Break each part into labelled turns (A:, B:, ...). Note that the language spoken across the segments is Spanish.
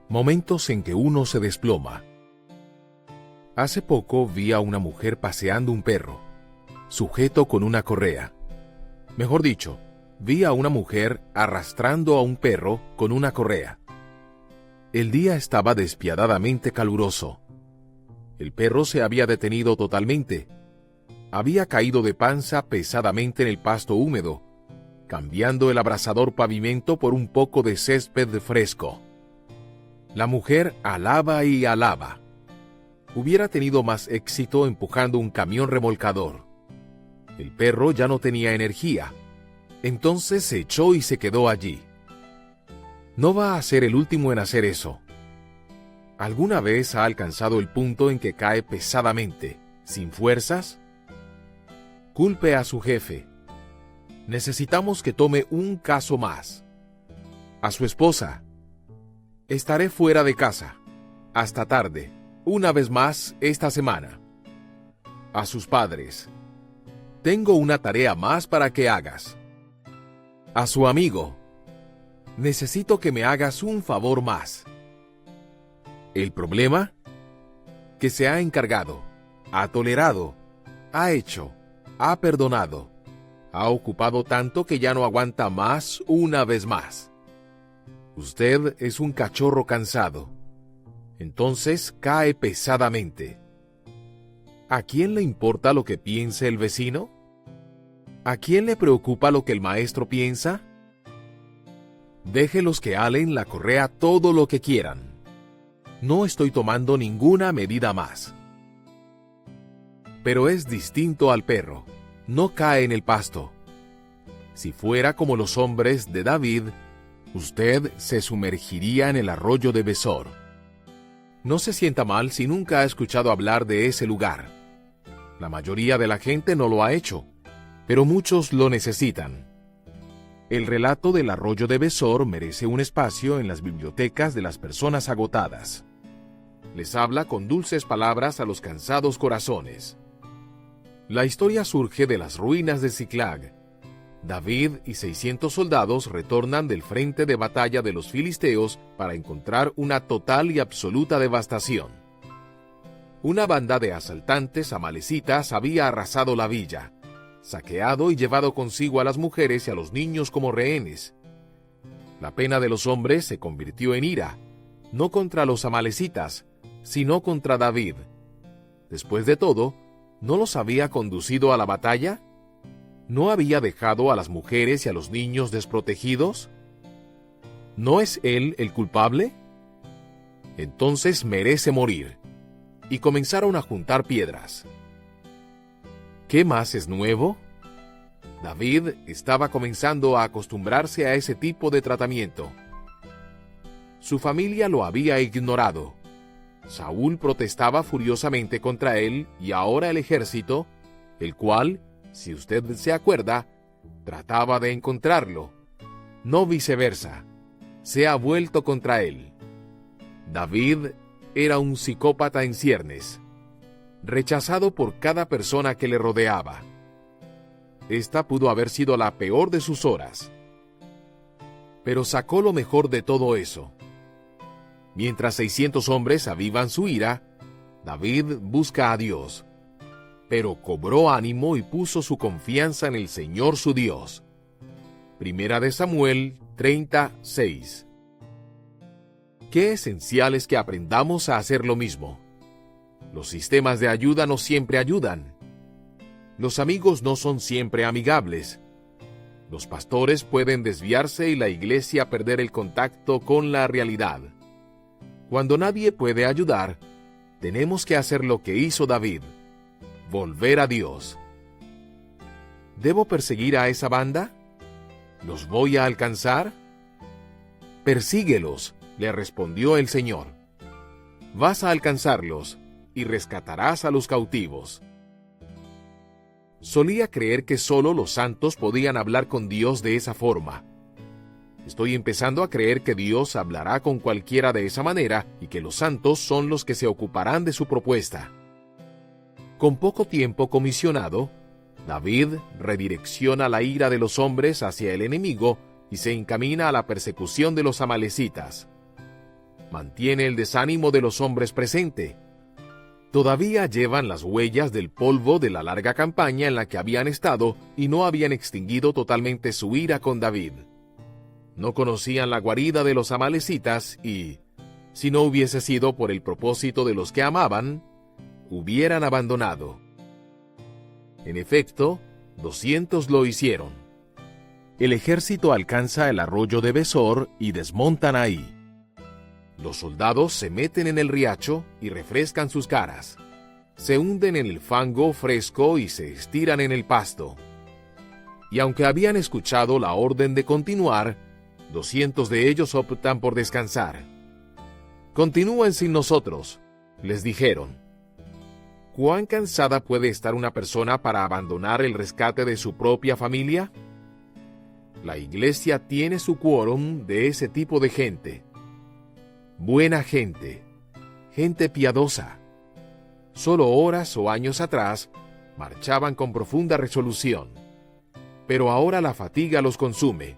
A: Momentos en que uno se desploma. Hace poco vi a una mujer paseando un perro, sujeto con una correa. Mejor dicho, vi a una mujer arrastrando a un perro con una correa. El día estaba despiadadamente caluroso. El perro se había detenido totalmente. Había caído de panza pesadamente en el pasto húmedo, cambiando el abrasador pavimento por un poco de césped fresco. La mujer alaba y alaba. Hubiera tenido más éxito empujando un camión remolcador. El perro ya no tenía energía. Entonces se echó y se quedó allí. No va a ser el último en hacer eso. ¿Alguna vez ha alcanzado el punto en que cae pesadamente, sin fuerzas? Culpe a su jefe. Necesitamos que tome un caso más. A su esposa. Estaré fuera de casa, hasta tarde, una vez más esta semana. A sus padres. Tengo una tarea más para que hagas. A su amigo. Necesito que me hagas un favor más. ¿El problema? Que se ha encargado, ha tolerado, ha hecho, ha perdonado, ha ocupado tanto que ya no aguanta más una vez más. Usted es un cachorro cansado. Entonces cae pesadamente. ¿A quién le importa lo que piense el vecino? ¿A quién le preocupa lo que el maestro piensa? Déjelos que halen la correa todo lo que quieran. No estoy tomando ninguna medida más. Pero es distinto al perro. No cae en el pasto. Si fuera como los hombres de David, usted se sumergiría en el arroyo de Besor. No se sienta mal si nunca ha escuchado hablar de ese lugar. La mayoría de la gente no lo ha hecho, pero muchos lo necesitan. El relato del arroyo de Besor merece un espacio en las bibliotecas de las personas agotadas. Les habla con dulces palabras a los cansados corazones. La historia surge de las ruinas de Ziklag. David y 600 soldados retornan del frente de batalla de los filisteos para encontrar una total y absoluta devastación. Una banda de asaltantes amalecitas había arrasado la villa, saqueado y llevado consigo a las mujeres y a los niños como rehenes. La pena de los hombres se convirtió en ira, no contra los amalecitas, sino contra David. Después de todo, ¿no los había conducido a la batalla? ¿No había dejado a las mujeres y a los niños desprotegidos? ¿No es él el culpable? Entonces merece morir. Y comenzaron a juntar piedras. ¿Qué más es nuevo? David estaba comenzando a acostumbrarse a ese tipo de tratamiento. Su familia lo había ignorado. Saúl protestaba furiosamente contra él y ahora el ejército, el cual, si usted se acuerda, trataba de encontrarlo, no viceversa, se ha vuelto contra él. David era un psicópata en ciernes, rechazado por cada persona que le rodeaba. Esta pudo haber sido la peor de sus horas. Pero sacó lo mejor de todo eso. Mientras 600 hombres avivan su ira, David busca a Dios, pero cobró ánimo y puso su confianza en el Señor su Dios. Primera de Samuel 30:6. Qué esencial es que aprendamos a hacer lo mismo. Los sistemas de ayuda no siempre ayudan. Los amigos no son siempre amigables. Los pastores pueden desviarse y la iglesia perder el contacto con la realidad. Cuando nadie puede ayudar, tenemos que hacer lo que hizo David: volver a Dios. ¿Debo perseguir a esa banda? ¿Los voy a alcanzar? Persíguelos, le respondió el Señor. Vas a alcanzarlos y rescatarás a los cautivos. Solía creer que solo los santos podían hablar con Dios de esa forma. Estoy empezando a creer que Dios hablará con cualquiera de esa manera y que los santos son los que se ocuparán de su propuesta. Con poco tiempo comisionado, David redirecciona la ira de los hombres hacia el enemigo y se encamina a la persecución de los amalecitas. mantiene el desánimo de los hombres presente. Todavía llevan las huellas del polvo de la larga campaña en la que habían estado y no habían extinguido totalmente su ira con David. No conocían la guarida de los amalecitas y, si no hubiese sido por el propósito de los que amaban, hubieran abandonado. En efecto, 200 lo hicieron. El ejército alcanza el arroyo de Besor y desmontan ahí. Los soldados se meten en el riacho y refrescan sus caras. Se hunden en el fango fresco y se estiran en el pasto. Y aunque habían escuchado la orden de continuar, 200 de ellos optan por descansar. «Continúen sin nosotros», les dijeron. ¿Cuán cansada puede estar una persona para abandonar el rescate de su propia familia? La iglesia tiene su quórum de ese tipo de gente. Buena gente, gente piadosa. Solo horas o años atrás marchaban con profunda resolución, pero ahora la fatiga los consume.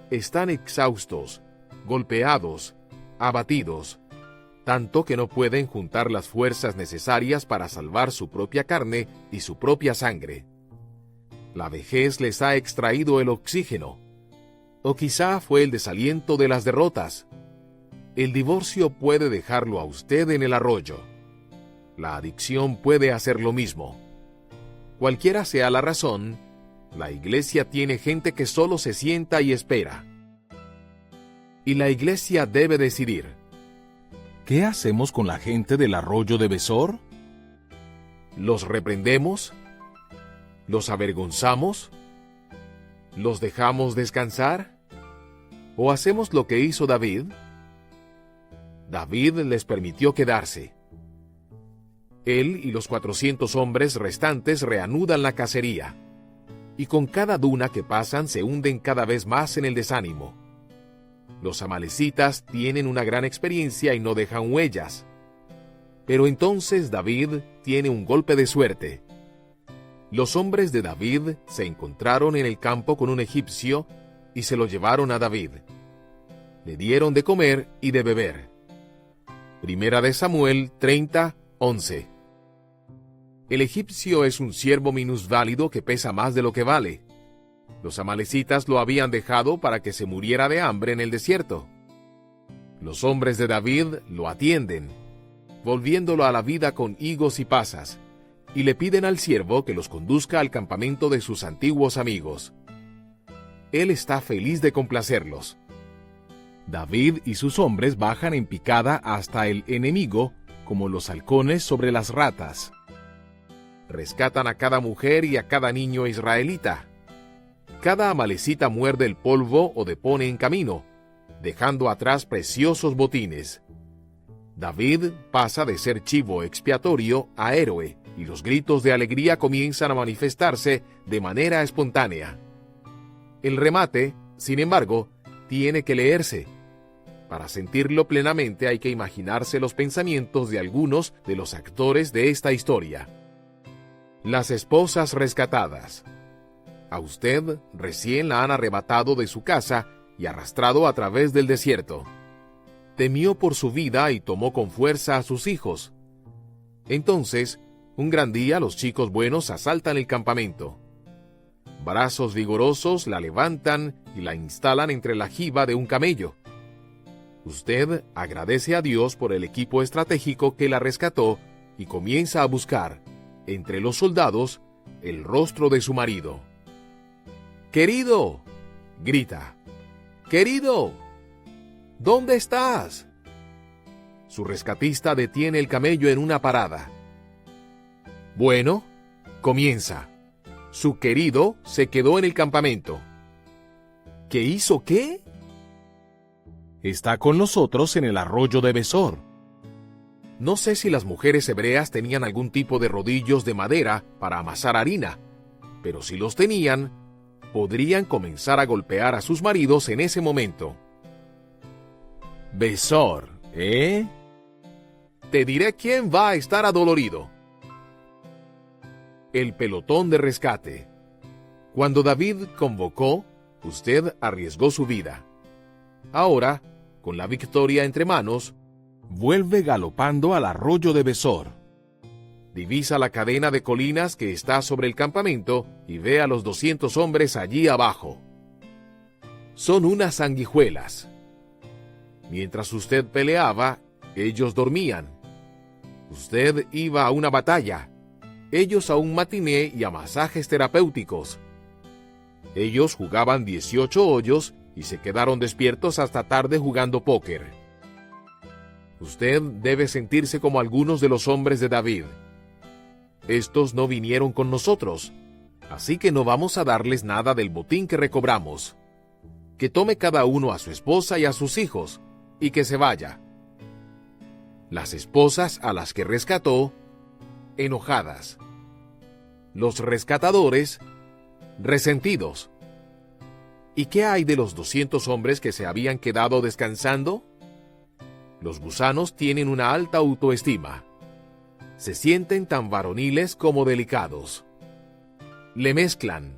A: Están exhaustos, golpeados, abatidos, tanto que no pueden juntar las fuerzas necesarias para salvar su propia carne y su propia sangre. La vejez les ha extraído el oxígeno, o quizá fue el desaliento de las derrotas. El divorcio puede dejarlo a usted en el arroyo. La adicción puede hacer lo mismo. Cualquiera sea la razón, la iglesia tiene gente que solo se sienta y espera. Y la iglesia debe decidir. ¿Qué hacemos con la gente del arroyo de Besor? ¿Los reprendemos? ¿Los avergonzamos? ¿Los dejamos descansar? ¿O hacemos lo que hizo David? David les permitió quedarse. Él y los 400 hombres restantes reanudan la cacería, y con cada duna que pasan se hunden cada vez más en el desánimo. Los amalecitas tienen una gran experiencia y no dejan huellas. Pero entonces David tiene un golpe de suerte. Los hombres de David se encontraron en el campo con un egipcio y se lo llevaron a David. Le dieron de comer y de beber. Primera de Samuel 30:11. El egipcio es un siervo minusválido que pesa más de lo que vale. Los amalecitas lo habían dejado para que se muriera de hambre en el desierto. Los hombres de David lo atienden, volviéndolo a la vida con higos y pasas, y le piden al siervo que los conduzca al campamento de sus antiguos amigos. Él está feliz de complacerlos. David y sus hombres bajan en picada hasta el enemigo, como los halcones sobre las ratas. Rescatan a cada mujer y a cada niño israelita. Cada amalecita muerde el polvo o depone en camino, dejando atrás preciosos botines. David pasa de ser chivo expiatorio a héroe, y los gritos de alegría comienzan a manifestarse de manera espontánea. El remate, sin embargo, tiene que leerse. Para sentirlo plenamente hay que imaginarse los pensamientos de algunos de los actores de esta historia. Las esposas rescatadas. A usted recién la han arrebatado de su casa y arrastrado a través del desierto. Temió por su vida y tomó con fuerza a sus hijos. Entonces, un gran día los chicos buenos asaltan el campamento. Brazos vigorosos la levantan y la instalan entre la jiba de un camello. Usted agradece a Dios por el equipo estratégico que la rescató y comienza a buscar, entre los soldados, el rostro de su marido. «¡Querido!», grita. «¡Querido! ¿Dónde estás?». Su rescatista detiene el camello en una parada. «Bueno», comienza. «Su querido se quedó en el campamento». «¿Qué hizo qué?». «Está con nosotros en el arroyo de Besor». No sé si las mujeres hebreas tenían algún tipo de rodillos de madera para amasar harina, pero si los tenían, podrían comenzar a golpear a sus maridos en ese momento. «Besor, ¿eh? Te diré quién va a estar adolorido». El pelotón de rescate. Cuando David convocó, usted arriesgó su vida. Ahora, con la victoria entre manos, vuelve galopando al arroyo de Besor. Divisa la cadena de colinas que está sobre el campamento y ve a los 200 hombres allí abajo. Son unas sanguijuelas. Mientras usted peleaba, ellos dormían. Usted iba a una batalla, ellos a un matiné y a masajes terapéuticos. Ellos jugaban 18 hoyos y se quedaron despiertos hasta tarde jugando póker. Usted debe sentirse como algunos de los hombres de David. Estos no vinieron con nosotros, así que no vamos a darles nada del botín que recobramos. Que tome cada uno a su esposa y a sus hijos, y que se vaya. Las esposas a las que rescató, enojadas. Los rescatadores, resentidos. ¿Y qué hay de los 200 hombres que se habían quedado descansando? Los gusanos tienen una alta autoestima. Se sienten tan varoniles como delicados. Le mezclan,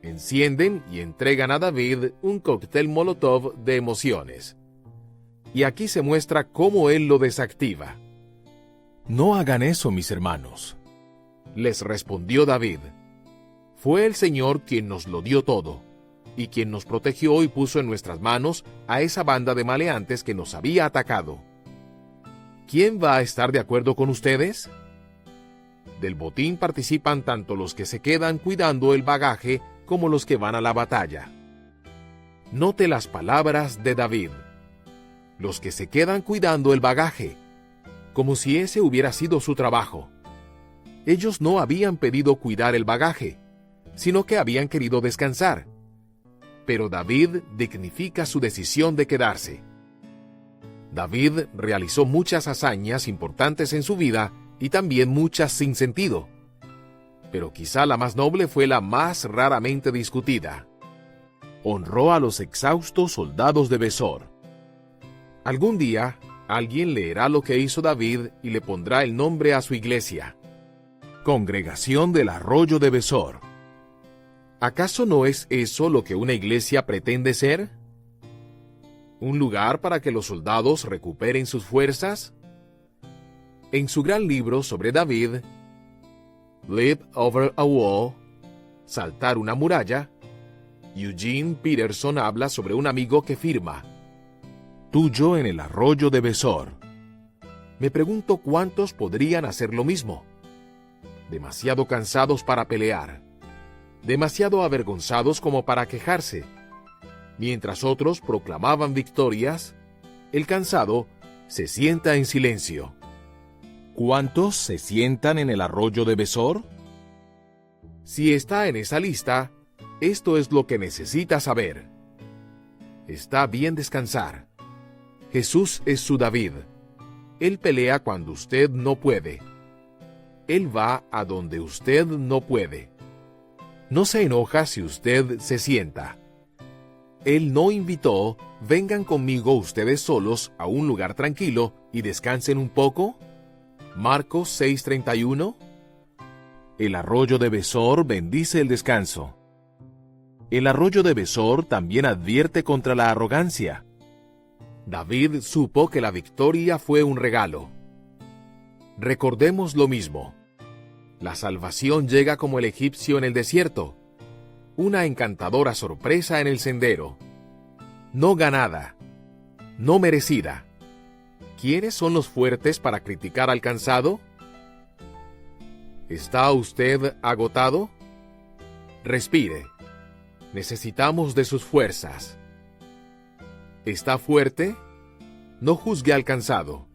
A: encienden y entregan a David un cóctel Molotov de emociones. Y aquí se muestra cómo él lo desactiva. No hagan eso, mis hermanos. Les respondió David. Fue el Señor quien nos lo dio todo, y quien nos protegió y puso en nuestras manos a esa banda de maleantes que nos había atacado. ¿Quién va a estar de acuerdo con ustedes? Del botín participan tanto los que se quedan cuidando el bagaje como los que van a la batalla. Note las palabras de David. Los que se quedan cuidando el bagaje, como si ese hubiera sido su trabajo. Ellos no habían pedido cuidar el bagaje, sino que habían querido descansar. Pero David dignifica su decisión de quedarse. David realizó muchas hazañas importantes en su vida y también muchas sin sentido. Pero quizá la más noble fue la más raramente discutida. Honró a los exhaustos soldados de Besor. Algún día, alguien leerá lo que hizo David y le pondrá el nombre a su iglesia. Congregación del Arroyo de Besor. ¿Acaso no es eso lo que una iglesia pretende ser? ¿Un lugar para que los soldados recuperen sus fuerzas? En su gran libro sobre David, Leap Over a Wall, Saltar una muralla, Eugene Peterson habla sobre un amigo que firma, tuyo en el arroyo de Besor. Me pregunto cuántos podrían hacer lo mismo. Demasiado cansados para pelear, demasiado avergonzados como para quejarse. Mientras otros proclamaban victorias, el cansado se sienta en silencio. ¿Cuántos se sientan en el arroyo de Besor? Si está en esa lista, esto es lo que necesita saber. Está bien descansar. Jesús es su David. Él pelea cuando usted no puede. Él va a donde usted no puede. No se enoja si usted se sienta. Él no invitó, vengan conmigo ustedes solos a un lugar tranquilo y descansen un poco. Marcos 6:31. El arroyo de Besor bendice el descanso. El arroyo de Besor también advierte contra la arrogancia. David supo que la victoria fue un regalo. Recordemos lo mismo. La salvación llega como el egipcio en el desierto, una encantadora sorpresa en el sendero. No ganada, no merecida. ¿Quiénes son los fuertes para criticar al cansado? ¿Está usted agotado? Respire. Necesitamos de sus fuerzas. ¿Está fuerte? No juzgue al cansado.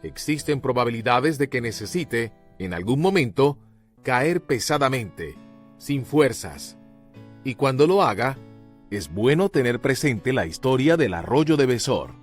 A: Existen probabilidades de que necesite, en algún momento, caer pesadamente, sin fuerzas. Y cuando lo haga, es bueno tener presente la historia del arroyo de Besor.